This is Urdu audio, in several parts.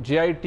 JIT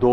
2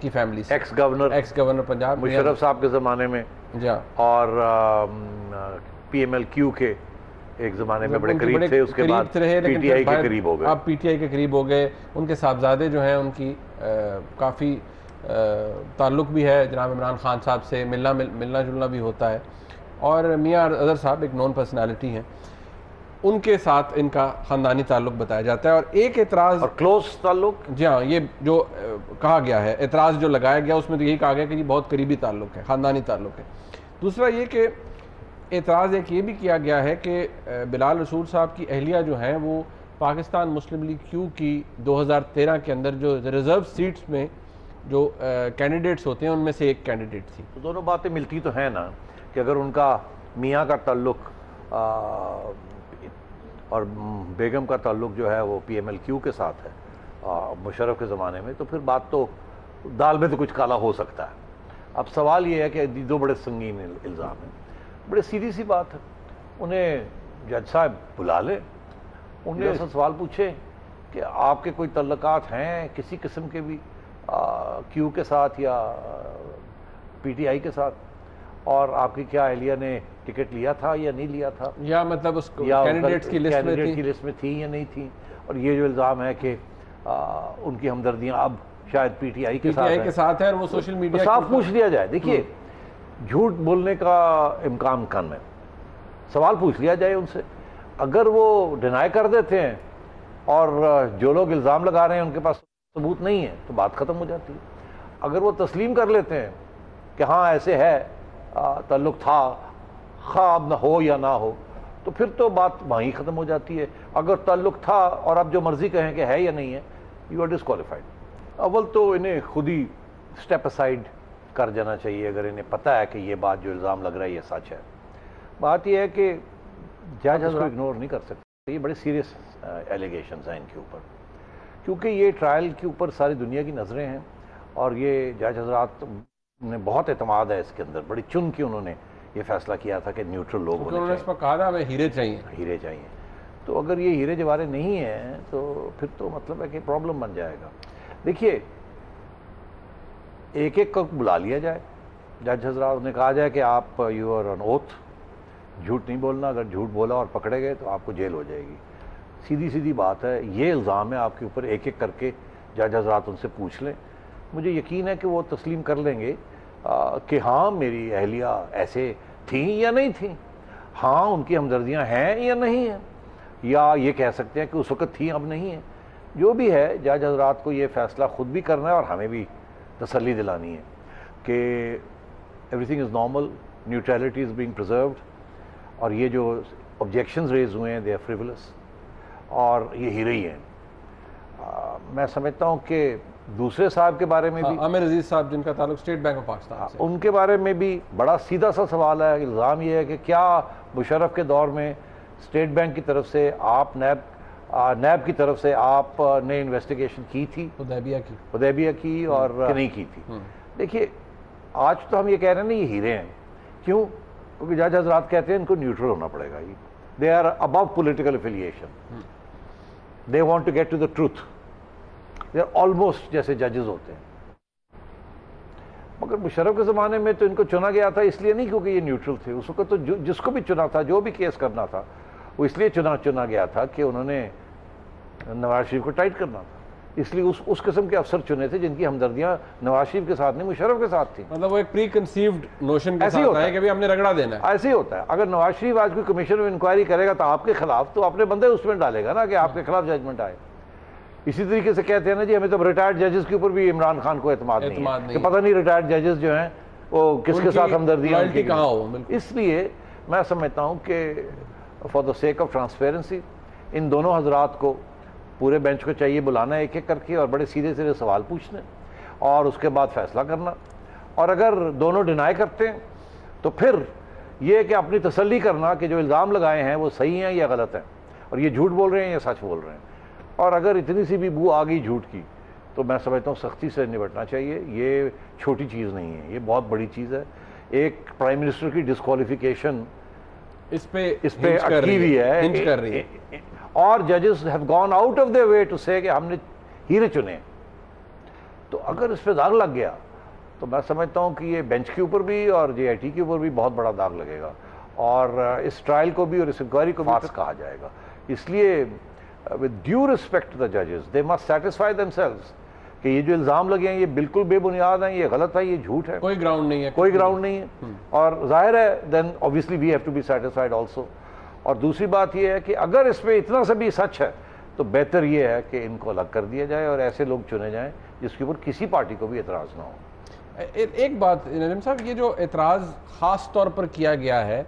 کی فیملی سے، ایکس گورنر پنجاب مشرف صاحب کے زمانے میں، اور پی ایم ایل کیو کے ایک زمانے میں بڑے قریب تھے، اس کے بعد پی ٹی آئی کے قریب ہو گئے، اب پی ٹی آئی کے قریب ہو گئے. ان کے صاحبزادے جو ہیں ان کی کافی تعلق بھی ہے جناب عمران خان صاحب سے، ملنا جلنا بھی ہوتا ہے. اور میاں اظہر صاحب ایک نون پرسنالٹی ہیں، ان کے ساتھ ان کا خاندانی تعلق بتایا جاتا ہے. اور ایک اعتراض اور کلوز تعلق، جی ہاں، یہ جو کہا گیا ہے، اعتراض جو لگایا گیا اس میں تو یہی کہا گیا کہ یہ بہت قریبی تعلق ہے، خاندانی تعلق ہے. دوسرا یہ کہ اعتراض ایک یہ بھی کیا گیا ہے کہ بلال رسول صاحب کی اہلیہ جو ہیں وہ پاکستان مسلم لیگ کیو کی 2013 کے اندر جو ریزرو سیٹس میں جو کینڈیڈیٹس ہوتے ہیں ان میں سے ایک کینڈیڈیٹ تھی. تو دونوں باتیں ملتی تو ہیں نا، کہ اگر ان کا میاں کا تعلق اور بیگم کا تعلق جو ہے وہ پی ایم ایل کیو کے ساتھ ہے مشرف کے زمانے میں، تو پھر بات تو دال میں تو کچھ کالا ہو سکتا ہے. اب سوال یہ ہے کہ دو بڑے سنگین الزام ہیں، بڑے سیدھی سی بات ہے، انہیں جج صاحب بلا لیں، انہیں ایسا سوال پوچھیں کہ آپ کے کوئی تعلقات ہیں کسی قسم کے بھی کیو کے ساتھ یا پی ٹی آئی کے ساتھ، اور آپ کی کیا اہلیہ نے ٹکٹ لیا تھا یا نہیں لیا تھا، یا مطلب اس کینڈیڈیٹس کی لسٹ میں تھی یا نہیں تھی. اور یہ جو الزام ہے کہ ان کی ہمدردیاں اب شاید پی ٹی آئی کے ساتھ ہے، اور وہ سوشل میڈیا صاف پوچھ لیا جائے. دیکھیے جھوٹ بولنے کا امکان کم ہے، سوال پوچھ لیا جائے ان سے، اگر وہ ڈینائی کر دیتے ہیں اور جو لوگ الزام لگا رہے ہیں ان کے پاس ثبوت نہیں ہے تو بات ختم ہو جاتی ہے. اگر وہ تسلیم کر لیتے ہیں کہ ہاں ایسے ہے، تعلق تھا، خواہ اب نہ ہو یا نہ ہو، تو پھر تو بات وہیں ختم ہو جاتی ہے. اگر تعلق تھا اور آپ جو مرضی کہیں کہ ہے یا نہیں ہے، یو آر ڈسکوالیفائڈ. اول تو انہیں خود ہی اسٹیپ اسائڈ کر جانا چاہیے اگر انہیں پتہ ہے کہ یہ بات جو الزام لگ رہا ہے یہ سچ ہے. بات یہ ہے کہ جج اس کو اگنور نہیں کر سکتے، یہ بڑے سیریس ایلیگیشنز ہیں ان کے اوپر، کیونکہ یہ ٹرائل کے اوپر ساری دنیا کی نظریں ہیں، اور یہ جج حضرات نے بہت اعتماد ہے اس کے اندر، بڑی چن کے انہوں نے یہ فیصلہ کیا تھا کہ نیوٹرل لوگ ہونے چاہیے. اس میں کہا تھا ہمیں ہیرے چاہیے. تو اگر یہ ہیرے جواہرے نہیں ہیں تو پھر تو مطلب ہے کہ پرابلم بن جائے گا. دیکھیے ایک ایک کو بلا لیا جائے، جج حضرات نے کہا جائے کہ آپ یو آر آن اوتھ، جھوٹ نہیں بولنا، اگر جھوٹ بولا اور پکڑے گئے تو آپ کو جیل ہو جائے گی. سیدھی بات ہے، یہ الزام ہے آپ کے اوپر، ایک ایک کر کے جج حضرات ان سے پوچھ لیں. مجھے یقین ہے کہ وہ تسلیم کر لیں گے کہ ہاں میری اہلیہ ایسے تھیں یا نہیں تھیں، ہاں ان کی ہمدردیاں ہیں یا نہیں ہیں، یا یہ کہہ سکتے ہیں کہ اس وقت تھیں اب نہیں ہیں. جو بھی ہے جج حضرات کو یہ فیصلہ خود بھی کرنا ہے اور ہمیں بھی تسلی دلانی ہے کہ every thing is normal, neutrality is being preserved. اور یہ جو آبجیکشنز ریز ہوئے ہیں دے آر فریولس، اور یہ ہیرے ہی ہیں. میں سمجھتا ہوں کہ دوسرے صاحب کے بارے میں بھی، عامر عزیز صاحب جن کا تعلق اسٹیٹ بینک آف پاکستان سے، ان کے بارے میں بھی بڑا سیدھا سا سوال ہے. الزام یہ ہے کہ کیا مشرف کے دور میں اسٹیٹ بینک کی طرف سے آپ نیب کی طرف سے آپ نے انویسٹیگیشن کی تھی، حدیبیہ کی اور نہیں کی تھی. دیکھیے آج تو ہم یہ کہہ رہے ہیں نا یہ ہیرے ہیں، کیوں؟ کیونکہ جج حضرات کہتے ہیں ان کو نیوٹرل ہونا پڑے گا. They are above political affiliation, they want to get to the truth. They are almost جیسے ججز ہوتے ہیں. مگر مشرف کے زمانے میں تو ان کو چنا گیا تھا اس لیے نہیں کیونکہ یہ نیوٹرل تھے. اس وقت تو جس کو بھی چنا تھا، جو بھی کیس کرنا تھا، وہ اس لیے چنا گیا تھا کہ انہوں نے نواز شریف کو ٹائٹ کرنا تھا. اس لیے اس قسم کے افسر چنے تھے جن کی ہمدردیاں نواز شریف کے ساتھ نہیں، مشرف کے ساتھ تھیں. مطلب وہ ایک پری کنسیوڈ نوشن کے ساتھ ہے کہ ہم نے رگڑا دینا ہے. ایسے ہی ہوتا ہے. اگر نواز شریف آج کوئی کمیشن میں انکوائری کرے گا تو آپ کے خلاف، تو اپنے بندے اس میں ڈالے گا نا کہ آپ کے خلاف ججمنٹ آئے. اسی طریقے سے کہتے ہیں نا جی ہمیں تو ریٹائرڈ ججز کے اوپر بھی عمران خان کو اعتماد نہیں ہے کہ پتہ نہیں ریٹائرڈ ججز جو ہیں وہ کس کے ساتھ ہمدردیاں کہاں ہو. اس لیے میں سمجھتا ہوں کہ for the sake of transparency ان دونوں حضرات کو پورے بینچ کو چاہیے بلانا ایک ایک کر کے، اور بڑے سیدھے سیدھے سوال پوچھنے اور اس کے بعد فیصلہ کرنا. اور اگر دونوں ڈینائی کرتے ہیں تو پھر یہ کہ اپنی تسلی کرنا کہ جو الزام لگائے ہیں وہ صحیح ہیں یا غلط ہیں، اور یہ جھوٹ بول رہے ہیں یا سچ بول رہے ہیں. اور اگر اتنی سی بھی بو آ گئی جھوٹ کی تو میں سمجھتا ہوں سختی سے نمٹنا چاہیے. یہ چھوٹی چیز نہیں ہے، یہ بہت بڑی چیز ہے. ایک پرائم منسٹر کی ڈسکوالیفیکیشن اس پہ اٹکی ہوئی ہے، اور ججز have gone out of their way to say کہ ہم نے ہیرے چنے. تو اگر اس پہ داغ لگ گیا تو میں سمجھتا ہوں کہ یہ بینچ کے اوپر بھی اور جے آئی ٹی کے اوپر بھی بہت بڑا داغ لگے گا، اور اس ٹرائل کو بھی اور اس انکوائری کو بھی فاسٹ کہا جائے گا. اس لیے with due respect to the judges, they must satisfy themselves کہ یہ جو الزام لگے ہیں یہ بالکل بے بنیاد ہیں، یہ غلط ہے، یہ جھوٹ ہے، کوئی گراؤنڈ نہیں ہے، کوئی گراؤنڈ نہیں ہے. اور ظاہر ہے then obviously we have to be satisfied also. اور دوسری بات یہ ہے کہ اگر اس پہ اتنا سا بھی سچ ہے تو بہتر یہ ہے کہ ان کو الگ کر دیا جائے اور ایسے لوگ چنے جائیں جس کے اوپر کسی پارٹی کو بھی اعتراض نہ ہو. ایک بات نجم صاحب، یہ جو اعتراض خاص طور پر کیا گیا ہے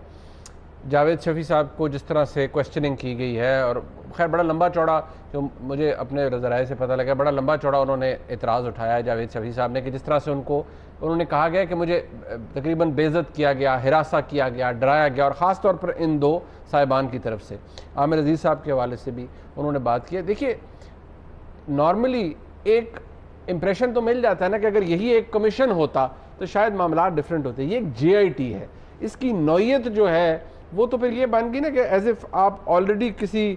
جاوید شفیع صاحب کو جس طرح سے کوشچننگ کی گئی ہے، اور خیر بڑا لمبا چوڑا، جو مجھے اپنے ذرائع سے پتہ لگا، بڑا لمبا چوڑا انہوں نے اعتراض اٹھایا ہے جاوید شفیع صاحب نے، کہ جس طرح سے انہوں نے کہا گیا کہ مجھے تقریباً بے عزت کیا گیا، ہراساں کیا گیا، ڈرایا گیا، اور خاص طور پر ان دو صاحبان کی طرف سے. عامر عزیز صاحب کے حوالے سے بھی انہوں نے بات کی ہے. دیکھیے نارملی ایک امپریشن تو مل جاتا ہے نا کہ اگر یہی ایک کمیشن ہوتا تو شاید معاملات ڈیفرنٹ ہوتے. یہ ایک جے آئی ٹی ہے، اس کی نوعیت جو ہے وہ تو پھر یہ بن گئی نا کہ ایز اف آپ آلریڈی کسی،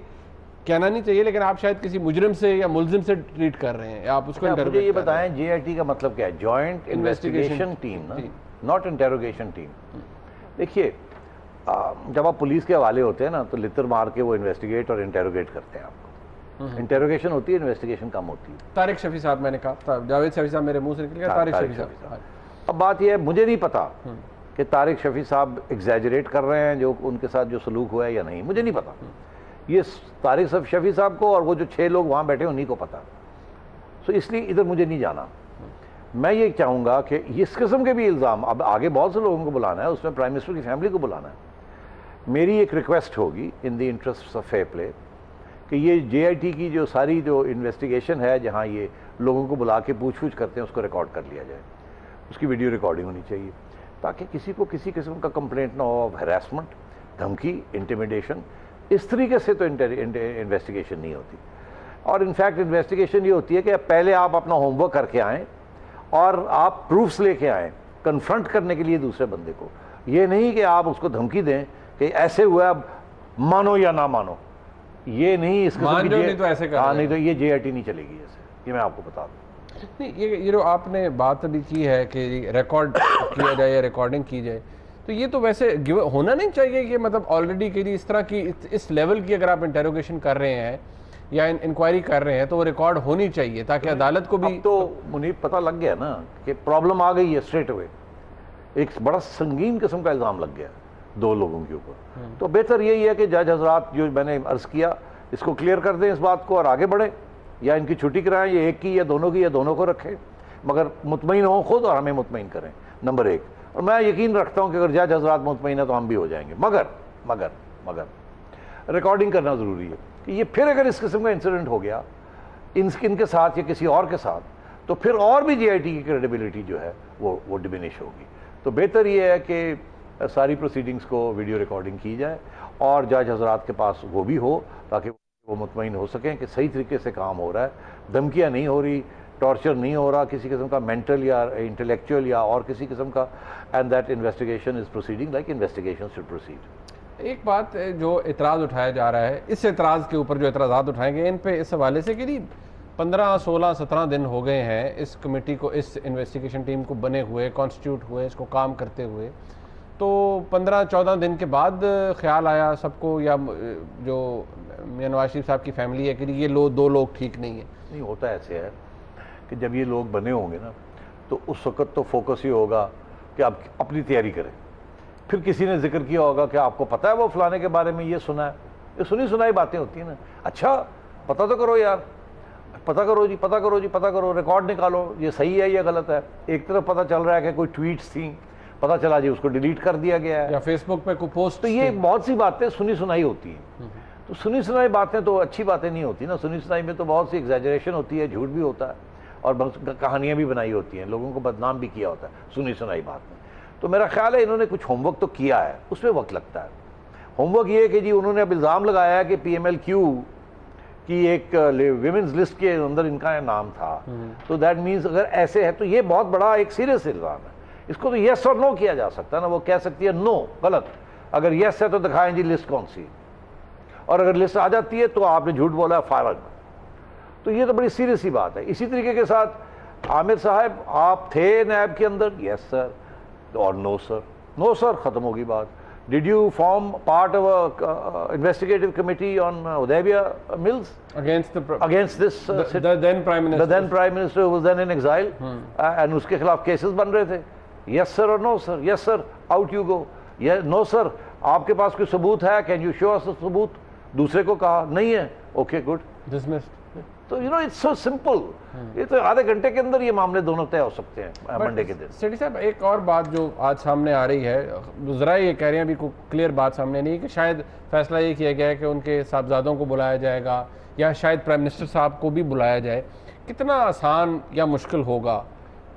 کہنا نہیں چاہیے لیکن آپ شاید کسی مجرم سے یا ملزم سے ٹریٹ کر رہے ہیں. آپ اس کو مجھے یہ بتائیں جے آئی ٹی کا مطلب کیا ہے؟ جوائنٹ انویسٹیگیشن ٹیم نا، ناٹ انٹیروگیشن ٹیم. دیکھیے جب آپ پولیس کے حوالے ہوتے ہیں نا تو لتر مار کے وہ انویسٹیگیٹ اور انٹیروگیٹ کرتے ہیں. آپ کو انٹیروگیشن ہوتی ہے، انویسٹیگیشن کم ہوتی ہے. طارق شفیع صاحب، میں نے کہا جاوید شفیع صاحب میرے منہ سے نکل گیا، طارق شفیع صاحب. اب بات یہ ہے مجھے نہیں پتا کہ طارق شفیع صاحب ایگزیجریٹ کر رہے ہیں جو ان کے ساتھ جو سلوک ہوا ہے یا نہیں، مجھے نہیں پتا. یہ طارق شفیع صاحب کو اور وہ جو 6 لوگ وہاں بیٹھے انہیں کو پتا. سو اس لیے ادھر مجھے نہیں جانا. میں یہ چاہوں گا کہ اس قسم کے بھی الزام، اب آگے بہت سے لوگوں کو بلانا ہے، اس میں پرائم منسٹر کی فیملی کو بلانا ہے. میری ایک ریکویسٹ ہوگی in the interest of fair play کہ یہ جے آئی ٹی کی جو ساری جو انویسٹیگیشن ہے جہاں یہ لوگوں کو بلا کے پوچھ کرتے ہیں اس کو ریکارڈ کر لیا جائے. اس کی ویڈیو ریکارڈنگ ہونی چاہیے تاکہ کسی کو کسی قسم کا کمپلینٹ نہ ہو، ہیراسمنٹ، دھمکی، انٹیمیڈیشن. اس طریقے سے تو انویسٹیگیشن نہیں ہوتی. اور انفیکٹ انویسٹیگیشن یہ ہوتی ہے کہ پہلے آپ اپنا ہوم ورک کر کے آئیں اور آپ پروفس لے کے آئیں کنفرنٹ کرنے کے لیے دوسرے بندے کو. یہ نہیں کہ آپ اس کو دھمکی دیں کہ ایسے ہوا اب مانو یا نہ مانو. یہ نہیں، اس نہیں تو یہ جے آئی ٹی نہیں چلے گی ایسے. یہ میں آپ کو بتا دوں. نہیں، یہ جو آپ نے بات ابھی کی ہے کہ ریکارڈ کیا جائے یا ریکارڈنگ کی جائے، تو یہ تو ویسے ہونا نہیں چاہیے کہ مطلب آلریڈی کہ اس طرح کی اس لیول کی اگر آپ انٹیروگیشن کر رہے ہیں یا انکوائری کر رہے ہیں تو وہ ریکارڈ ہونی چاہیے تاکہ عدالت کو بھی. تو منیب پتہ لگ گیا نا کہ پرابلم آ گئی ہے اسٹریٹ اوے. ایک بڑا سنگین قسم کا الزام لگ گیا 2 لوگوں کے اوپر. تو بہتر یہی ہے کہ جج حضرات جو میں نے عرض کیا اس کو کلیئر کر دیں اس بات کو اور آگے بڑھیں، یا ان کی چھٹی کرائیں، یا ایک کی یا دونوں کی یا دونوں کو رکھیں، مگر مطمئن ہوں خود اور ہمیں مطمئن کریں. نمبر 1. اور میں یقین رکھتا ہوں کہ اگر جج حضرات مطمئن ہے تو ہم بھی ہو جائیں گے. مگر ریکارڈنگ کرنا ضروری ہے کہ یہ پھر اگر اس قسم کا انسیڈنٹ ہو گیا ان کے ساتھ یا کسی اور کے ساتھ تو پھر اور بھی جے آئی ٹی کی کریڈیبلٹی جو ہے وہ ڈیمینش ہوگی. تو بہتر یہ ہے کہ ساری پروسیڈنگز کو ویڈیو ریکارڈنگ کی جائے اور جج حضرات کے پاس وہ بھی ہو تاکہ وہ مطمئن ہو سکیں کہ صحیح طریقے سے کام ہو رہا ہے، دھمکیاں نہیں ہو رہی، ٹارچر نہیں ہو رہا کسی قسم کا مینٹل یا انٹلیکچوئل یا اور کسی قسم کا. And that investigation is proceeding like investigation should proceed. ایک بات جو اعتراض اٹھایا جا رہا ہے، اس اعتراض کے اوپر جو اعتراضات اٹھائیں گے ان پہ اس حوالے سے کہ 15 16 17 دن ہو گئے ہیں اس کمیٹی کو، اس انویسٹیگیشن ٹیم کو بنے ہوئے، کانسٹیٹیوٹ ہوئے، اس کو کام کرتے ہوئے. تو 15 14 دن کے بعد خیال آیا سب کو یا جو میاں نواز شریف صاحب کی فیملی ہے کہ یہ 2 لوگ ٹھیک نہیں ہیں. نہیں ہوتا ایسے ہے کہ جب یہ لوگ بنے ہوں گے نا تو اس وقت تو فوکس یہ ہوگا کہ آپ اپنی تیاری کریں. پھر کسی نے ذکر کیا ہوگا کہ آپ کو پتہ ہے وہ فلانے کے بارے میں یہ سنا ہے. یہ سنی سنائی باتیں ہوتی ہیں نا. اچھا پتہ تو کرو یار، پتہ کرو، ریکارڈ نکالو، یہ صحیح ہے یا غلط ہے. ایک طرف پتہ چل رہا ہے کہ کوئی ٹویٹس تھیں، پتہ چلا جی اس کو ڈیلیٹ کر دیا گیا ہے یا فیس بک پہ کوئی پوسٹ. تو یہ بہت سی باتیں سنی سنائی ہوتی ہیں. تو سنی سنائی باتیں تو اچھی باتیں نہیں ہوتی نا. سنی سنائی میں تو بہت سی ایگزیجریشن ہوتی ہے، جھوٹ بھی ہوتا ہے اور کہانیاں بھی بنائی ہوتی ہیں، لوگوں کو بدنام بھی کیا ہوتا ہے سنی سنائی بات میں. تو میرا خیال ہے انہوں نے کچھ ہوم ورک تو کیا ہے، اس میں وقت لگتا ہے. ہوم ورک یہ ہے کہ جی انہوں نے اب الزام لگایا ہے کہ پی ایم ایل کیو کی ایک ویمنز لسٹ کے اندر ان کا نام تھا. تو دیٹ مینز اگر ایسے ہے تو یہ بہت بڑا ایک سیریس الزام ہے. اس کو تو یس اور نو کیا جا سکتا ہے نا. وہ کہہ سکتی ہے نو، غلط. اگر یس ہے تو دکھائیں جی لسٹ کون سی، اور اگر لسٹ آ جاتی ہے تو آپ نے جھوٹ بولا ہے، فارغ. تو یہ تو بڑی سیریس سی بات ہے. اسی طریقے کے ساتھ عامر صاحب آپ تھے نیب کے اندر؟ یس سر. اور نو سر. نو سر, ختم ہوگی بات. Did you form part of investigative committee on Hudaybiyah Mills against this the then prime minister, the then prime minister who was then in exile and اس کے خلاف کیسز بن رہے تھے؟ یس سر اور نو سر. یس سر, آؤٹ یو گو. نو سر, آپ کے پاس کوئی ثبوت ہے؟ کین یو شو اس ثبوت؟ دوسرے کو کہا نہیں ہے, اوکے گڈ, dismissed. تو اٹس سو سمپل. یہ تو آدھے گھنٹے کے اندر یہ معاملے دونوں طے ہو سکتے ہیں منڈے کے دن. سیٹھی صاحب ایک اور بات جو آج سامنے آ رہی ہے, ذرائع یہ کہہ رہے ہیں, ابھی کوئی کلیئر بات سامنے نہیں ہے, کہ شاید فیصلہ یہ کیا گیا ہے کہ ان کے صاحبزادوں کو بلایا جائے گا یا شاید پرائم منسٹر صاحب کو بھی بلایا جائے. کتنا آسان یا مشکل ہوگا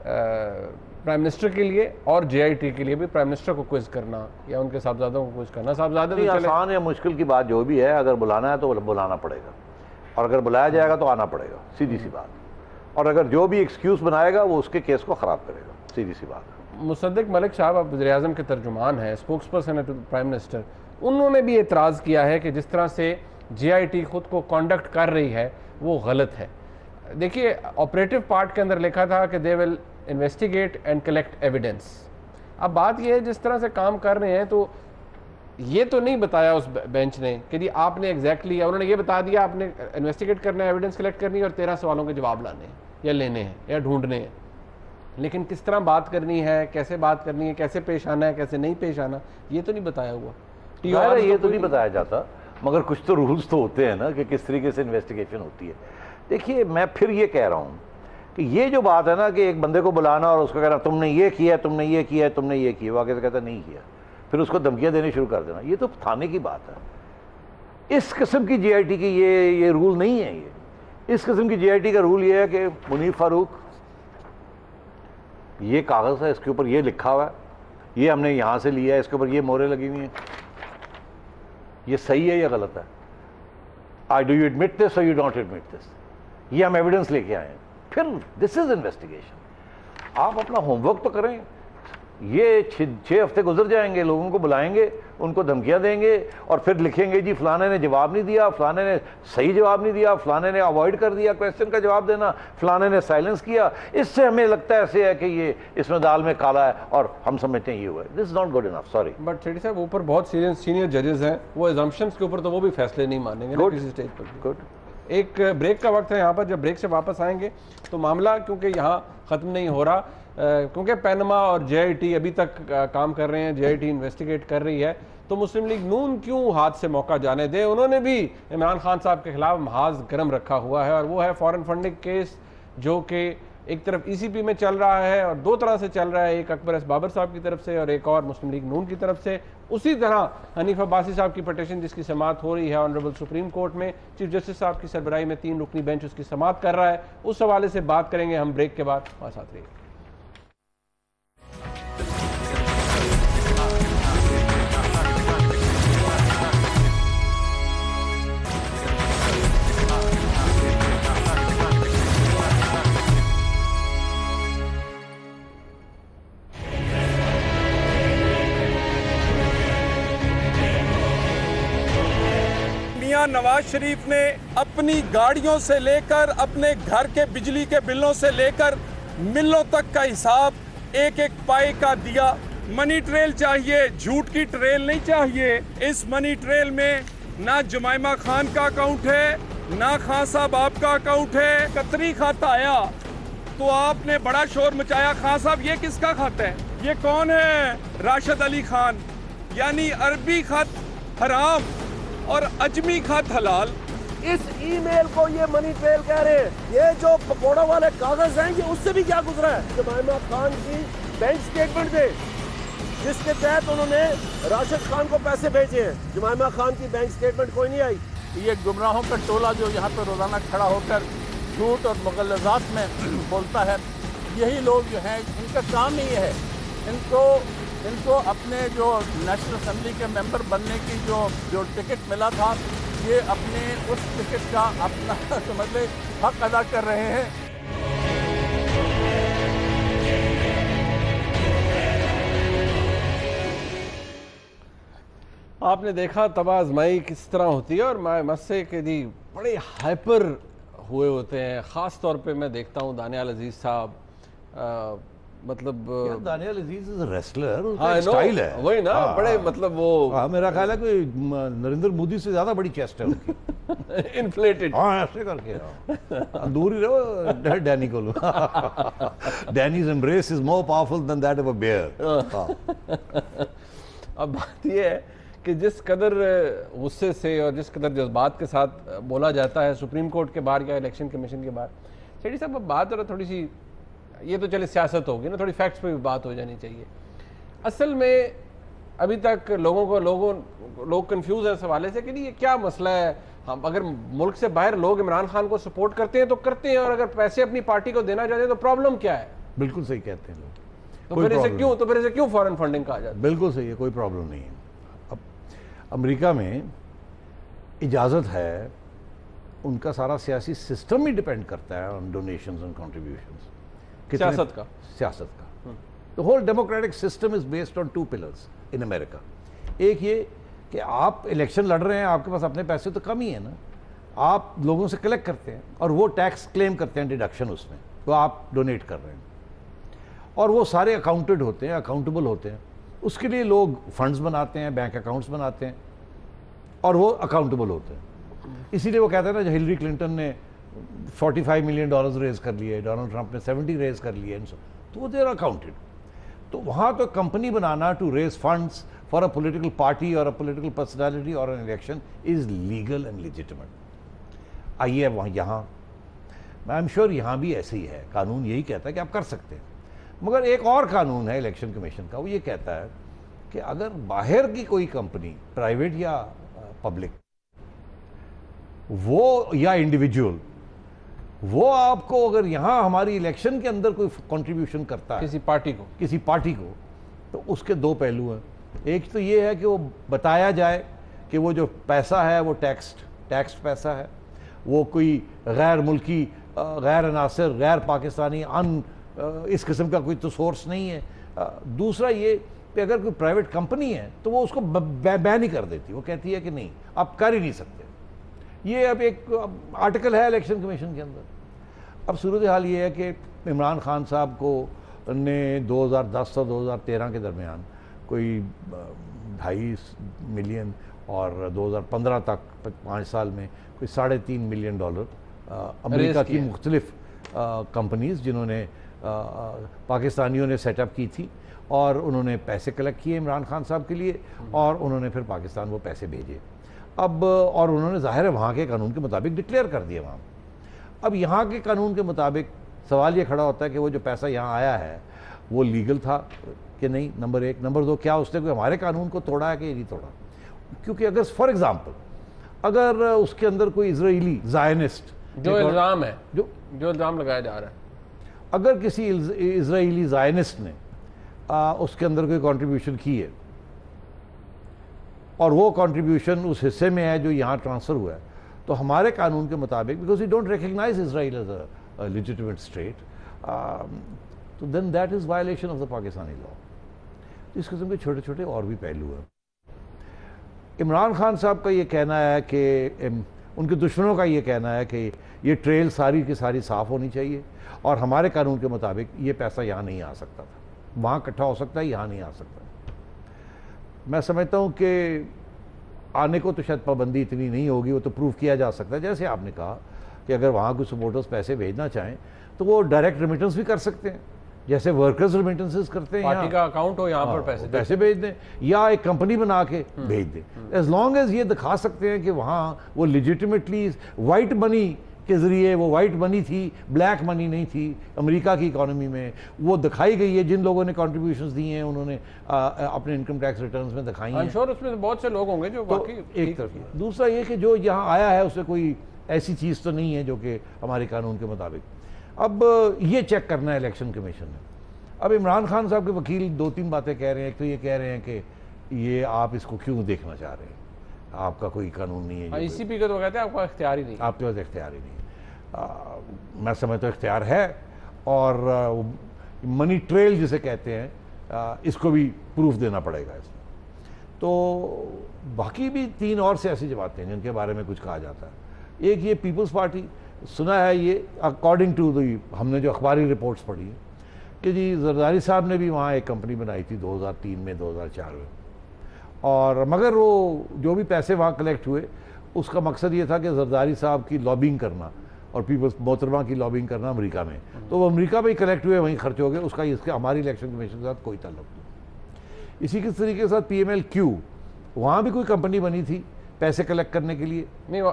پرائم منسٹر کے لیے اور JIT کے لیے بھی پرائم منسٹر کو کوئز کرنا یا ان کے صاحبزادوں کو کوئز کرنا؟ صاحبزادے آسان یا مشکل کی بات جو بھی ہے, اگر بلانا ہے تو بلانا پڑے گا, اور اگر بلایا جائے گا تو آنا پڑے گا, سیدھی سی بات. اور اگر جو بھی ایکسکیوز بنائے گا وہ اس کے کیس کو خراب کرے گا, سیدھی سی بات. مصدق ملک صاحب اب وزیر اعظم کے ترجمان ہیں, اسپوکس پرسن ہے پرائم منسٹر, انہوں نے بھی اعتراض کیا ہے کہ جس طرح سے JIT خود کو کنڈکٹ کر رہی ہے وہ غلط ہے. دیکھیے آپریٹو پارٹ کے اندر لکھا تھا کہ دے ول انویسٹیگیٹ اینڈ کلیکٹ ایویڈنس. اب بات یہ ہے جس طرح سے کام کر رہے ہیں تو یہ تو نہیں بتایا اس بینچ نے کہ جی آپ نے ایگزیکٹلی, انہوں نے یہ بتا دیا آپ نے انویسٹیگیٹ کرنا ہے, ایویڈنس کلیکٹ کرنی ہے اور 13 سوالوں کے جواب لانے ہیں یا لینے ہیں یا ڈھونڈنے ہیں, لیکن کس طرح بات کرنی ہے, کیسے بات کرنی ہے, کیسے پیش آنا ہے, کیسے نہیں پیش آنا, یہ تو نہیں بتایا ہوا. یہ تو نہیں بتایا جاتا, مگر کچھ تو رولز تو ہوتے ہیں نا کہ کس طریقے سے انویسٹیگیشن ہوتی ہے. دیکھیے میں پھر یہ کہہ رہا ہوں کہ یہ جو بات ہے نا کہ ایک بندے کو بلانا اور اس کو کہنا تم نے یہ کیا, تم نے یہ کیا, تم نے یہ کیا, وہ آگے سے کہتا نہیں کیا, پھر اس کو دھمکیاں دینے شروع کر دینا, یہ تو تھانے کی بات ہے. اس قسم کی JIT کی یہ رول نہیں ہے. اس قسم کی JIT کا رول یہ ہے کہ منیف فاروق, یہ کاغذ ہے, اس کے اوپر یہ لکھا ہوا ہے, یہ ہم نے یہاں سے لیا ہے, اس کے اوپر یہ مورے لگی ہوئی ہیں, یہ صحیح ہے یا غلط ہے؟ ڈو یو ایڈمٹ دس اور یو ڈونٹ ایڈمٹ دس؟ یہ ہم ایویڈنس لے کے آئے ہیں. پھر دس از انویسٹیگیشن. آپ اپنا ہوم ورک تو کریں. یہ 6 ہفتے گزر جائیں گے, لوگوں کو بلائیں گے, ان کو دھمکیاں دیں گے اور پھر لکھیں گے جی فلانے نے جواب نہیں دیا, فلانے نے صحیح جواب نہیں دیا, فلانے نے اوائڈ کر دیا کویسچن کا جواب دینا, فلانے نے سائلنس کیا. اس سے ہمیں لگتا ہے ایسے ہے کہ یہ اس میں دال میں کالا ہے اور ہم سمجھتے ہیں یہ ہوا ہے. This is not good enough, sorry. But Sethi صاحب اوپر بہت سینئر ججز ہیں, وہ ایزمپشنز کے اوپر تو وہ بھی فیصلے نہیں مانیں گے کسی اسٹیج پر. گڈ. ایک بریک کا وقت ہے یہاں پر, جب بریک سے واپس آئیں گے تو معاملہ کیونکہ یہاں ختم نہیں ہو رہا, کیونکہ پینما اور JIT ابھی تک کام کر رہے ہیں, JIT انویسٹیگیٹ کر رہی ہے, تو مسلم لیگ نون کیوں ہاتھ سے موقع جانے دے. انہوں نے بھی عمران خان صاحب کے خلاف محاذ گرم رکھا ہوا ہے, اور وہ ہے فارن فنڈنگ کیس, جو کہ ایک طرف ECP میں چل رہا ہے اور 2 طرح سے چل رہا ہے, ایک اکبر ایس بابر صاحب کی طرف سے اور ایک اور مسلم لیگ نون کی طرف سے. اسی طرح حنیف عباسی صاحب کی پٹیشن جس کی سماعت ہو رہی ہے آنریبل سپریم کورٹ میں, چیف جسٹس صاحب کی سربراہی میں 3 رکنی بینچ اس کی سماعت کر رہا ہے. اس حوالے سے بات کریں گے ہم بریک کے بعد, ہمارے ساتھ رہیے. نواز شریف نے اپنی گاڑیوں سے لے کر اپنے گھر کے بجلی کے بلوں سے لے کر ملوں تک کا حساب ایک ایک پائے کا دیا. منی ٹریل چاہیے, جھوٹ کی ٹریل نہیں چاہیے. اس منی ٹریل میں نہ جمائمہ خان کا اکاؤنٹ ہے, نہ خان صاحب آپ کا اکاؤنٹ ہے. قطری خط آیا تو آپ نے بڑا شور مچایا, خان صاحب یہ کس کا خط ہے, یہ کون ہے؟ راشد علی خان. یعنی عربی خط حرام اور اجمی خط حلال. اس ای میل کو یہ منی ٹریل کہہ رہے ہیں. یہ جو پکوڑوں والے کاغذ ہیں یہ اس سے بھی کیا گزرا ہے؟ جمائمہ خان کی بینک سٹیٹمنٹ دے جس کے تحت انہوں نے راشد خان کو پیسے بھیجے ہیں. جمائمہ خان کی بینک سٹیٹمنٹ کوئی نہیں آئی. یہ گمراہوں کا ٹولہ جو یہاں پہ روزانہ کھڑا ہو کر جھوٹ اور مغلظات میں بولتا ہے, یہی لوگ جو ہیں ان کا کام ہی یہ ہے. ان کو اپنے جو نیشنل اسمبلی کے ممبر بننے کی جو ٹکٹ ملا تھا, یہ اپنے اس ٹکٹ کا اپنا سمجھ لیں حق ادا کر رہے ہیں. آپ نے دیکھا تباہ آزمائی کس طرح ہوتی ہے, اور میں مسئلے کے دی بڑے ہائپر ہوئے ہوتے ہیں. خاص طور پہ میں دیکھتا ہوں دانیال عزیز صاحب, مطلب دانیال عزیز از ریسلر, اس کا ایک سٹائل ہے وہی نا, بڑے مطلب وہ میرا خیال ہے کہ نریندر مودی سے زیادہ بڑی چیسٹ ہے ان کی. انفلیٹڈ. ہاں ایسے کر کے دور ہی رہو ڈینی کو. ڈینیز embrace is more powerful than that of a bear. اب بات یہ ہے کہ جس قدر غصے سے اور جس قدر جذبات کے ساتھ بولا جاتا ہے سپریم کورٹ کے باہر یا الیکشن کمیشن کے باہر, سیٹھی صاحب اب بات ذرا تھوڑی سی, یہ تو چلے سیاست ہوگی نا, تھوڑی فیکٹس پہ بھی بات ہو جانی چاہیے. اصل میں ابھی تک لوگ کنفیوز ہیں اس حوالے سے کہ نہیں یہ کیا مسئلہ ہے. ہم اگر ملک سے باہر لوگ عمران خان کو سپورٹ کرتے ہیں تو کرتے ہیں, اور اگر پیسے اپنی پارٹی کو دینا چاہتے ہیں تو پرابلم کیا ہے؟ بالکل صحیح کہتے ہیں لوگ. تو پھر اسے کیوں فارن فنڈنگ کہا جاتا ہے؟ بالکل صحیح ہے, کوئی پرابلم نہیں ہے. اب امریکہ میں اجازت ہے, ان کا سارا سیاسی سسٹم ہی ڈیپینڈ کرتا ہے آن ڈونیشنز اینڈ کنٹریبیوشنز. سیاست کا the whole democratic system is based on 2 pillars in America. ایک یہ کہ آپ الیکشن لڑ رہے ہیں, آپ کے پاس اپنے پیسے تو کم ہی ہیں نا, آپ لوگوں سے کلیکٹ کرتے ہیں اور وہ ٹیکس کلیم کرتے ہیں, ڈیڈکشن اس میں وہ آپ ڈونیٹ کر رہے ہیں, اور وہ سارے اکاؤنٹڈ ہوتے ہیں, اکاؤنٹیبل ہوتے ہیں. اس کے لیے لوگ فنڈز بناتے ہیں, بینک اکاؤنٹس بناتے ہیں, اور وہ اکاؤنٹیبل ہوتے ہیں. اسی لیے وہ کہتے ہیں نا, جو ہلری کلنٹن نے $45 ملین ریز کر لیے, ڈونلڈ ٹرمپ نے 70 ریز کر لیے, تو وہ دیر اکاؤنٹڈ. تو وہاں تو کمپنی بنانا to raise funds for a political party اور اے پولیٹیکل پرسنالٹی اور an election is legal and legitimate. آئیے وہاں یہاں میں ایم شیور یہاں بھی ایسے ہی ہے, قانون یہی کہتا ہے کہ آپ کر سکتے ہیں. مگر ایک اور قانون ہے الیکشن کمیشن کا, وہ یہ کہتا ہے کہ اگر باہر کی کوئی کمپنی, پرائیویٹ یا پبلک, وہ یا انڈیویجول, وہ آپ کو اگر یہاں ہماری الیکشن کے اندر کوئی کنٹریبیوشن کرتا ہے کسی پارٹی کو, تو اس کے 2 پہلو ہیں. ایک تو یہ ہے کہ وہ بتایا جائے کہ وہ جو پیسہ ہے وہ ٹیکسڈ پیسہ ہے, وہ کوئی غیر ملکی, غیر عناصر, غیر پاکستانی اس قسم کا کوئی تو سورس نہیں ہے. دوسرا یہ کہ اگر کوئی پرائیویٹ کمپنی ہے تو وہ اس کو بین ہی کر دیتی, وہ کہتی ہے کہ نہیں آپ کر ہی نہیں سکتے. یہ اب ایک آرٹیکل ہے الیکشن کمیشن کے اندر. اب صورتحال یہ ہے کہ عمران خان صاحب کو نے 2010 اور 2013 کے درمیان کوئی 2.5 ملین, اور 2015 تک 5 سال میں کوئی $3.5 ملین امریکہ کی مختلف کمپنیز جنہوں نے پاکستانیوں نے سیٹ اپ کی تھی, اور انہوں نے پیسے کلیکٹ کیے عمران خان صاحب کے لیے, اور انہوں نے پھر پاکستان وہ پیسے بھیجے. اب اور انہوں نے ظاہر ہے وہاں کے قانون کے مطابق ڈکلیئر کر دیا وہاں. اب یہاں کے قانون کے مطابق سوال یہ کھڑا ہوتا ہے کہ وہ جو پیسہ یہاں آیا ہے وہ لیگل تھا کہ نہیں, نمبر 1. نمبر 2, کیا اس نے کوئی ہمارے قانون کو توڑا ہے کہ نہیں توڑا. کیونکہ اگر فار ایگزامپل اگر اس کے اندر کوئی اسرائیلی زائنسٹ, جو الزام ہے, جو الزام لگایا جا رہا ہے, اگر کسی اسرائیلی زائنسٹ نے اس کے اندر کوئی کنٹریبیوشن کی ہے, اور وہ کنٹریبیوشن اس حصے میں ہے جو یہاں ٹرانسفر ہوا ہے, تو ہمارے قانون کے مطابق, because we don't recognize Israel as a legitimate state, تو then that is violation of the Pakistani law. اس قسم کے چھوٹے چھوٹے اور بھی پہلو ہیں. عمران خان صاحب کا یہ کہنا ہے کہ ان کے دشمنوں کا یہ کہنا ہے کہ یہ ٹریل ساری کی ساری صاف ہونی چاہیے, اور ہمارے قانون کے مطابق یہ پیسہ یہاں نہیں آ سکتا تھا, وہاں اکٹھا ہو سکتا ہے, یہاں نہیں آ سکتا. میں سمجھتا ہوں کہ آنے کو تو شاید پابندی اتنی نہیں ہوگی, وہ تو پروف کیا جا سکتا ہے. جیسے آپ نے کہا کہ اگر وہاں کوئی سپورٹرز پیسے بھیجنا چاہیں تو وہ ڈائریکٹ ریمیٹنس بھی کر سکتے ہیں, جیسے ورکرز ریمیٹنسز کرتے ہیں, پارٹی کا اکاؤنٹ ہو یہاں پر پیسے بھیج دیں, یا ایک کمپنی بنا کے بھیج دیں, ایز لانگ ایز یہ دکھا سکتے ہیں کہ وہاں وہ لیجیٹیمیٹلی وائٹ منی کے ذریعے, وہ وائٹ منی تھی, بلیک منی نہیں تھی امریکہ کی اکانومی میں, وہ دکھائی گئی ہے. جن لوگوں نے کنٹریبیوشنز دی ہیں انہوں نے اپنے انکم ٹیکس ریٹرنز میں دکھائی ہیں. اس میں بہت سے لوگ ہوں گے جو واقعی ایک طرف. دوسرا یہ کہ جو یہاں آیا ہے اس سے کوئی ایسی چیز تو نہیں ہے جو کہ ہمارے قانون کے مطابق. اب یہ چیک کرنا ہے الیکشن کمیشن نے. اب عمران خان صاحب کے وکیل 2-3 باتیں کہہ رہے ہیں. ایک تو یہ کہہ رہے ہیں کہ یہ آپ اس کو کیوں دیکھنا چاہ رہے ہیں, آپ کا کوئی قانون نہیں ہے. ای سی پی کا تو کہتے ہیں آپ کا اختیار ہی نہیں, آپ کے پاس اختیار ہی نہیں. میں سمجھتا ہوں اختیار ہے, اور منی ٹریل جسے کہتے ہیں اس کو بھی پروف دینا پڑے گا اس میں. تو باقی بھی 3 اور سیاسی جماعتیں ہیں جن کے بارے میں کچھ کہا جاتا ہے. ایک یہ پیپلز پارٹی سنا ہے یہ اکارڈنگ ٹو دی ہم نے جو اخباری رپورٹس پڑھی ہیں کہ جی زرداری صاحب نے بھی وہاں ایک کمپنی بنائی تھی 2003 میں 2004 میں، اور مگر وہ جو بھی پیسے وہاں کلیکٹ ہوئے اس کا مقصد یہ تھا کہ زرداری صاحب کی لابنگ کرنا اور پیپلز محترمہ کی لابنگ کرنا امریکہ میں، تو وہ امریکہ میں ہی کلیکٹ ہوئے وہیں خرچ ہو گئے، اس کا ہماری الیکشن کمیشن کے ساتھ کوئی تعلق نہیں۔ اسی کے طریقے کے ساتھ PML-Q وہاں بھی کوئی کمپنی بنی تھی پیسے کلیکٹ کرنے کے لیے، نہیں وہ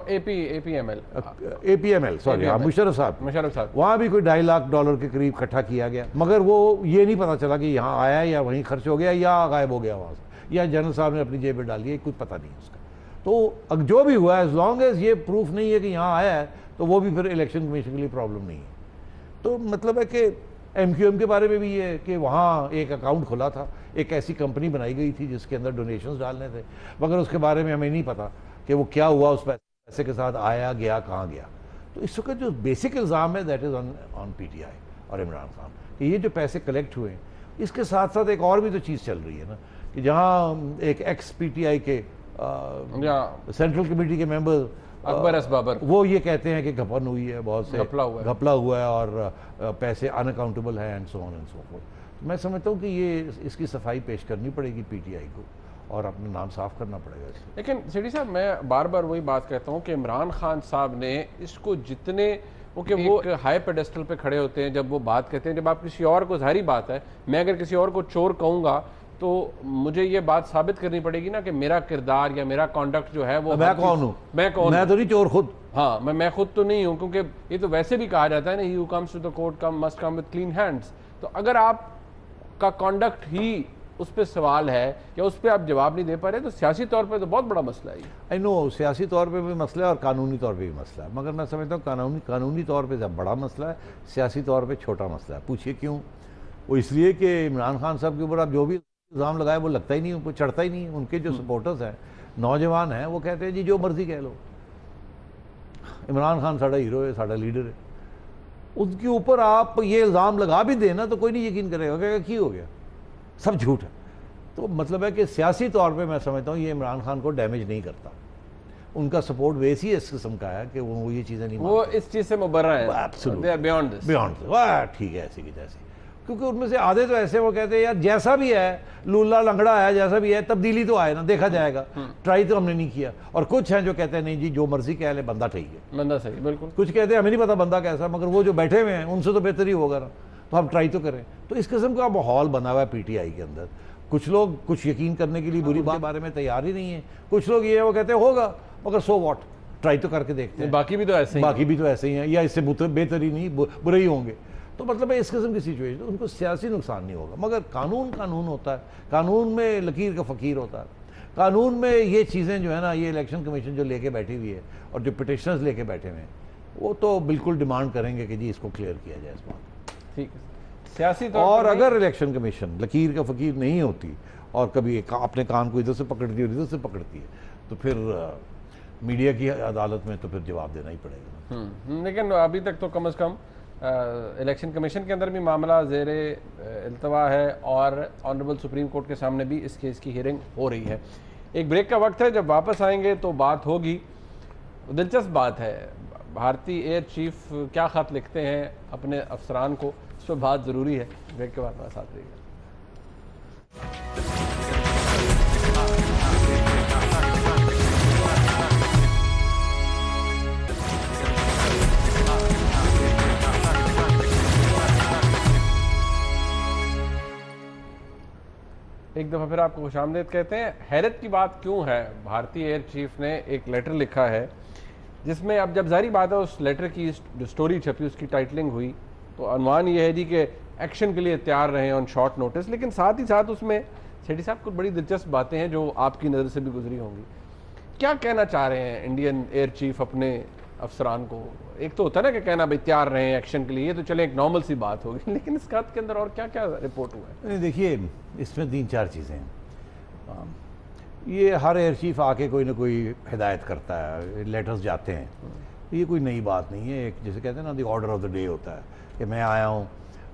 APML سوری مشرف صاحب، وہاں بھی کوئی $2.5 کے قریب اکٹھا کیا گیا، مگر وہ یہ نہیں پتا چلا کہ یہاں آیا یا وہیں خرچ ہو گیا یا غائب ہو گیا وہاں سے، یا جنرل صاحب نے اپنی جیب میں ڈال لیا، کچھ پتہ نہیں اس کا۔ تو جو بھی ہوا ہے as long as یہ پروف نہیں ہے کہ یہاں آیا ہے تو وہ بھی پھر الیکشن کمیشن کے لیے پرابلم نہیں ہے۔ تو مطلب ہے کہ MQM کے بارے میں بھی یہ ہے کہ وہاں ایک اکاؤنٹ کھلا تھا، ایک ایسی کمپنی بنائی گئی تھی جس کے اندر ڈونیشنز ڈالنے تھے، مگر اس کے بارے میں ہمیں نہیں پتا کہ وہ کیا ہوا اس پیسے کے ساتھ، آیا گیا کہاں گیا۔ تو اس وقت جو بیسک الزام ہے دیٹ از آن PTI اور عمران خان کہ یہ جو پیسے کلیکٹ ہوئے ہیں، اس کے ساتھ ساتھ ایک اور بھی تو چیز چل رہی ہے نا کہ جہاں ایک ایکس PTI کے سینٹرل کمیٹی کے ممبر اکبر ایس بابر وہ یہ کہتے ہیں کہ گھپن ہوئی ہے، بہت سے گھپلا ہوا ہے اور پیسے ان اکاؤنٹیبل ہیں and so on and so forth. میں سمجھتا ہوں کہ یہ اس کی صفائی پیش کرنی پڑے گی PTI کو اور اپنا نام صاف کرنا پڑے گا۔ لیکن سیٹھی صاحب میں بار بار وہی بات کہتا ہوں کہ عمران خان صاحب نے اس کو جتنے وہ ہائی پیڈسٹل پہ کھڑے ہوتے ہیں جب وہ بات کہتے ہیں، جب آپ کسی اور کو، ظاہری بات ہے میں اگر کسی اور کو چور کہوں گا تو مجھے یہ بات ثابت کرنی پڑے گی نا کہ میرا کردار یا میرا کانڈکٹ جو ہے وہ میں کون ہوں، میں تو نہیں چور خود، ہاں میں خود تو نہیں ہوں، کیونکہ یہ تو ویسے بھی کہا جاتا ہے نا he who comes to the court must come with clean hands۔ تو اگر آپ کا کانڈکٹ ہی اس پہ سوال ہے یا اس پہ آپ جواب نہیں دے پا رہے تو سیاسی طور پہ تو بہت بڑا مسئلہ ہے۔ سیاسی طور پہ بھی مسئلہ ہے اور قانونی طور پہ بھی مسئلہ ہے، مگر میں سمجھتا ہوں قانونی طور پہ بڑا مسئلہ ہے، سیاسی طور پہ چھوٹا مسئلہ ہے۔ پوچھئے کیوں؟ وہ اس لیے کہ عمران خان صاحب کے اوپر آپ جو بھی الزام لگائے وہ لگتا ہی نہیں، ان کو چڑھتا ہی نہیں۔ ان کے جو سپورٹرز ہیں، نوجوان ہیں، وہ کہتے ہیں جی جو مرضی کہہ لو، عمران خان ساڑا ہیرو ہے، ساڑا لیڈر ہے۔ ان کے اوپر آپ یہ الزام لگا بھی دیں نا تو کوئی نہیں یقین کرے گا کہ کی ہو گیا، سب جھوٹ ہے۔ تو مطلب ہے کہ سیاسی طور پہ میں سمجھتا ہوں یہ عمران خان کو ڈیمیج نہیں کرتا، ان کا سپورٹ ویسی ہے اس قسم کا ہے کہ وہ یہ چیزیں نہیں مانتے، وہ اس چیز سے مبرہ ہیں، بیونڈ ٹھیک ہے ایسی کی جیسی، کیونکہ ان میں سے آدھے تو ایسے وہ کہتے ہیں یار جیسا بھی ہے لولا لنگڑا ہے، جیسا بھی ہے تبدیلی تو آئے نا، دیکھا جائے گا، ٹرائی تو ہم نے نہیں کیا۔ اور کچھ ہیں جو کہتے ہیں نہیں جی جو مرضی کہہ لے بندہ ٹھیک ہے، بندہ صحیح، بالکل۔ کچھ کہتے ہیں ہمیں نہیں پتا بندہ کیسا، مگر وہ جو بیٹھے ہوئے ہیں ان سے تو بہتر ہی ہوگا نا، تو ہم ٹرائی تو کریں۔ تو اس قسم کا ماحول بنا ہوا ہے PTI کے اندر۔ کچھ لوگ کچھ یقین کرنے کے لیے بری بات کے بارے میں تیار ہی نہیں ہیں، کچھ لوگ یہ وہ کہتے ہیں ہوگا مگر سو واٹ، ٹرائی تو کر کے دیکھتے ہیں، باقی بھی تو ایسے ہی ہیں یا اس سے بہتر ہی نہیں، برے ہی ہوں گے۔ تو مطلب ہے اس قسم کی سچویشن ان کو سیاسی نقصان نہیں ہوگا، مگر قانون ہوتا ہے، قانون میں لکیر کا فقیر ہوتا ہے، قانون میں یہ چیزیں جو ہے نا، یہ الیکشن کمیشن جو لے کے بیٹھی ہوئی ہے اور جو پٹیشنرز لے کے بیٹھے ہوئے ہیں وہ تو بالکل ڈیمانڈ کریں گے کہ جی اس کو کلیئر کیا جائے اس بات۔ ٹھیک ہے سیاسی طور اور اگر الیکشن کمیشن لکیر کا فقیر نہیں ہوتی اور کبھی اپنے کان کو ادھر سے پکڑتی اور ادھر سے پکڑتی ہے تو پھر میڈیا کی عدالت میں تو پھر جواب دینا ہی پڑے گا۔ لیکن ابھی تک تو کم از کم الیکشن کمیشن کے اندر بھی معاملہ زیر التوا ہے اور آنریبل سپریم کورٹ کے سامنے بھی اس کیس کی ہیئرنگ ہو رہی ہے۔ ایک بریک کا وقت ہے، جب واپس آئیں گے تو بات ہوگی، دلچسپ بات ہے، بھارتی ایئر چیف کیا خط لکھتے ہیں اپنے افسران کو، اس پہ بات ضروری ہے۔ بریک کے بعد ہمارے ساتھ رہیے گا۔ ایک دفعہ پھر آپ کو خوش آمدید کہتے ہیں۔ حیرت کی بات کیوں ہے، بھارتی ایئر چیف نے ایک لیٹر لکھا ہے جس میں اب جب ظاہری بات ہے اس لیٹر کی جو سٹوری چھپی اس کی ٹائٹلنگ ہوئی تو عنوان یہ ہے جی کہ ایکشن کے لیے تیار رہیں آن شارٹ نوٹس، لیکن ساتھ ہی ساتھ اس میں سیٹھی صاحب کچھ بڑی دلچسپ باتیں ہیں جو آپ کی نظر سے بھی گزری ہوں گی۔ کیا کہنا چاہ رہے ہیں انڈین ایئر چیف اپنے افسران کو؟ ایک تو ہوتا ہے نا کہ کہنا بھائی تیار رہیں ایکشن کے لیے، یہ تو چلے ایک نارمل سی بات ہوگی، لیکن اس خط کے اندر اور کیا کیا رپورٹ ہوا ہے؟ دیکھیے اس میں 3-4 چیزیں ہیں۔ یہ ہر ایئر چیف آ کے کوئی نہ کوئی ہدایت کرتا ہے، لیٹرز جاتے ہیں، یہ کوئی نئی بات نہیں ہے۔ ایک جیسے کہتے ہیں نا the order of the day ہوتا ہے کہ میں آیا ہوں،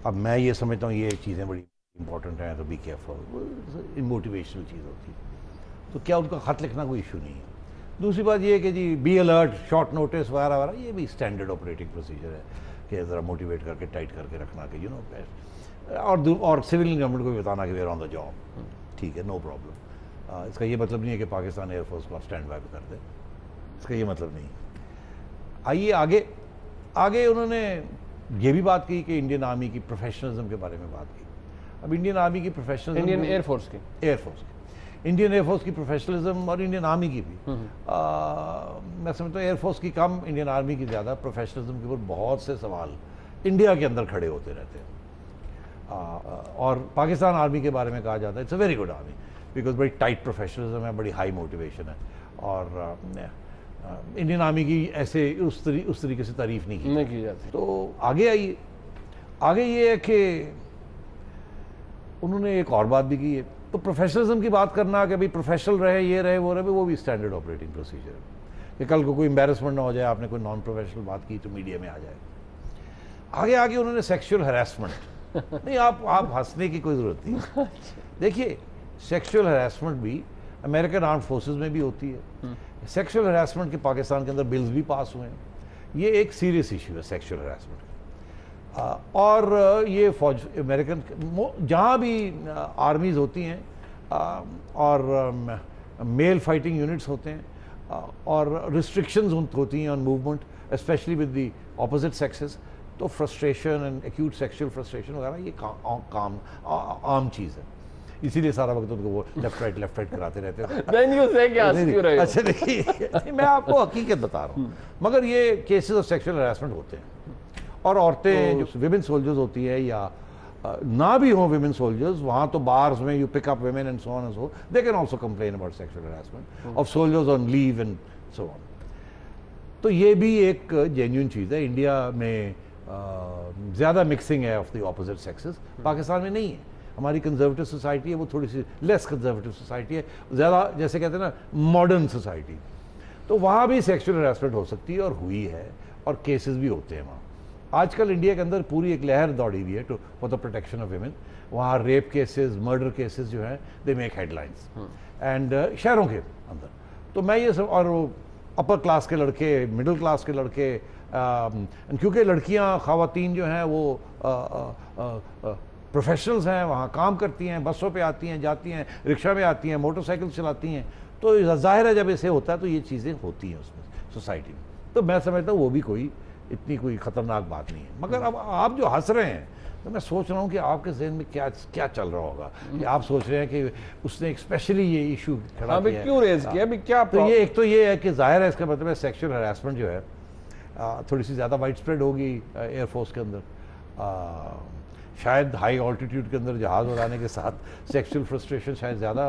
اب میں یہ سمجھتا ہوں یہ چیزیں بڑی امپورٹنٹ ہیں تو بی کیئرفل، موٹیویشنل چیز ہوتی ہے۔ تو کیا ان کا خط لکھنا کوئی ایشو نہیں ہے؟ دوسری بات یہ ہے کہ جی بی الرٹ، شارٹ نوٹس وغیرہ وغیرہ، یہ بھی اسٹینڈرڈ آپریٹنگ پروسیجر ہے کہ ذرا موٹیویٹ کر کے ٹائٹ کر کے رکھنا کہ اور سول گورنمنٹ کو بھی بتانا کہ we are on the job, ٹھیک ہے، نو پرابلم۔ اس کا یہ مطلب نہیں ہے کہ پاکستان ایئر فورس کو آپ اسٹینڈ بائی کر دیں، اس کا یہ مطلب نہیں۔ آئیے آگے انہوں نے یہ بھی بات کی کہ انڈین آرمی کی پروفیشنلزم کے بارے میں بات کی۔ اب انڈین آرمی کی پروفیشنلزم، انڈین ایئر فورس کی انڈین ایئر فورس کی پروفیشنلزم اور انڈین آرمی کی بھی، میں سمجھتا ہوں ایئر فورس کی کم، انڈین آرمی کی زیادہ پروفیشنلزم کے اوپر بہت سے سوال انڈیا کے اندر کھڑے ہوتے رہتے ہیں۔ اور پاکستان آرمی کے بارے میں کہا جاتا ہے it's a very good army because بڑی ٹائٹ پروفیشنلزم ہے، بڑی ہائی موٹیویشن ہے، اور انڈین آرمی کی ایسے اس طریقے سے تعریف نہیں کی جاتی۔ تو آگے یہ ہے کہ انہوں نے ایک اور بات بھی کی ہے، تو پروفیشنلزم کی بات کرنا کہ بھئی پروفیشنل رہے، یہ رہے وہ رہے، وہ بھی اسٹینڈرڈ آپریٹنگ پروسیجر ہے کہ کل کو کوئی امبیرسمنٹ نہ ہو جائے، آپ نے کوئی نان پروفیشنل بات کی تو میڈیا میں آ جائے۔ آگے انہوں نے سیکشول ہراسمنٹ، نہیں آپ ہنسنے کی کوئی ضرورت نہیں۔ دیکھیے سیکشول ہراسمنٹ بھی امریکن آرمڈ فورسز میں بھی ہوتی ہے، سیکشول ہراسمنٹ کے پاکستان کے اندر بلز بھی پاس ہوئے ہیں، یہ ایک سیریس ایشو ہے سیکشول ہراسمنٹ۔ اور یہ فوج امریکن جہاں بھی آرمیز ہوتی ہیں اور میل فائٹنگ یونٹس ہوتے ہیں اور ریسٹرکشنز ہوتی ہیں on movement especially with the opposite sexes, تو frustration and acute sexual frustration وغیرہ یہ عام چیز ہے، اسی لیے سارا وقت ان کو وہ لیفٹ رائٹ کراتے رہتے ہیں۔ اچھا دیکھیے میں آپ کو حقیقت بتا رہا ہوں، مگر یہ کیسز آف سیکشول ہراسمنٹ ہوتے ہیں، اور عورتیں جو ویمن سولجرز ہوتی ہے یا نہ بھی ہوں ویمن سولجرز، وہاں تو بارز میں you pick up women and so on and so, they can also complain about sexual harassment of soldiers on leave and so on. تو یہ بھی ایک جینیون چیز ہے، انڈیا میں زیادہ مکسنگ ہے of the opposite sexes, Pakistan میں نہیں ہے، ہماری کنزرویٹو سوسائٹی ہے، وہ تھوڑی سی لیس کنزرویٹو سوسائٹی ہے، زیادہ جیسے کہتے ہیں نا ماڈرن سوسائٹی، تو وہاں بھی سیکشول ہراسمنٹ ہو سکتی ہے اور ہوئی ہے، اور کیسز بھی ہوتے ہیں وہاں۔ آج کل انڈیا کے اندر پوری ایک لہر دوڑی ہوئی ہے for the protection of women, وہاں ریپ کیسز، مرڈر کیسز جو ہیں they make headlines and شہروں کے اندر۔ تو میں یہ سب، اور اپر کلاس کے لڑکے، مڈل کلاس کے لڑکے، کیونکہ لڑکیاں خواتین جو ہیں وہ پروفیشنلز ہیں، وہاں کام کرتی ہیں، بسوں پہ آتی ہیں جاتی ہیں، رکشہ میں آتی ہیں، موٹر سائیکل چلاتی ہیں، تو ظاہر ہے جب ایسے ہوتا ہے تو یہ چیزیں ہوتی ہیں اس میں سوسائٹی میں۔ تو میں سمجھتا ہوں وہ بھی اتنی کوئی خطرناک بات نہیں ہے۔ مگر اب آپ جو ہنس رہے ہیں تو میں سوچ رہا ہوں کہ آپ کے ذہن میں کیا چل رہا ہوگا کہ آپ سوچ رہے ہیں کہ اس نے اسپیشلی یہ ایشو کھڑا کیا ہے، کیوں ریز کیا؟ تو یہ ایک تو یہ ہے کہ ظاہر ہے اس کا مطلب ہے سیکشول ہراسمنٹ جو ہے تھوڑی سی زیادہ وائڈ اسپریڈ ہوگی ایئر فورس کے اندر، شاید ہائی آلٹیٹیوڈ کے اندر جہاز اڑانے کے ساتھ سیکشول فرسٹریشن شاید زیادہ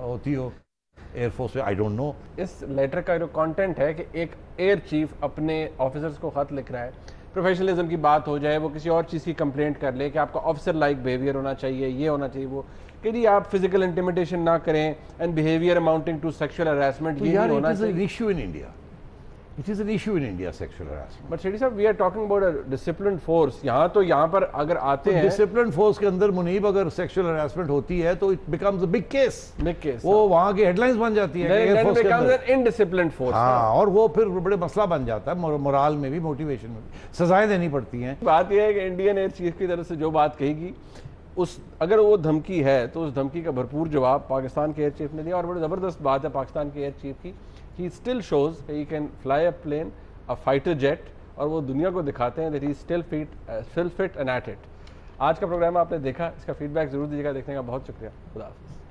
ہوتی ہو ایئر فورس میں، I don't know. Us letter کا جو کانٹینٹ ہے کہ ایک ایئر چیف اپنے آفیسرز کو خط لکھ رہا ہے، پروفیشنلزم کی بات ہو جائے، وہ کسی اور چیز کی کمپلینٹ کر لے کہ آپ کا آفیسر لائک بیہیویئر ہونا چاہیے، یہ ہونا چاہیے، وہ کہ جی آپ فزیکل انٹیمیڈیشن نہ کریں and behaviour amounting to sexual harassment, یہ نہیں ہونا چاہیے۔ Issue in India, It is an issue in India, sexual harassment. But Shady صاحب, we are talking about a disciplined force. یہاں پر اگر آتے ہیں disciplined force کے اندر منیب اگر sexual harassment ہوتی ہے تو it becomes a big case. Big case. وہ وہاں کی ہیڈ لائنز بن جاتی ہیں Then it becomes an indisciplined force. ہاں، اور وہ پھر بڑے مسئلہ بن جاتا ہے، مورال میں بھی، موٹیویشن میں بھی، سزائیں دینی پڑتی ہیں۔ بات یہ ہے کہ انڈین ایئر چیف کی طرف سے جو بات کہی گی، اگر وہ دھمکی ہے تو اس دھمکی کا بھرپور جواب پاکستان کے ایئر چیف نے دیا، اور بڑی زبردست بات ہے پاکستان کے ایئر چیف کی، he still shows he can fly a plane, a fighter jet، اور وہ دنیا کو دکھاتے ہیں that he is still fit and at it۔ آج کا پروگرام آپ نے دیکھا، اس کا فیڈ بیک ضرور دیجیے گا، دیکھنے کا بہت شکریہ، خدا حافظ۔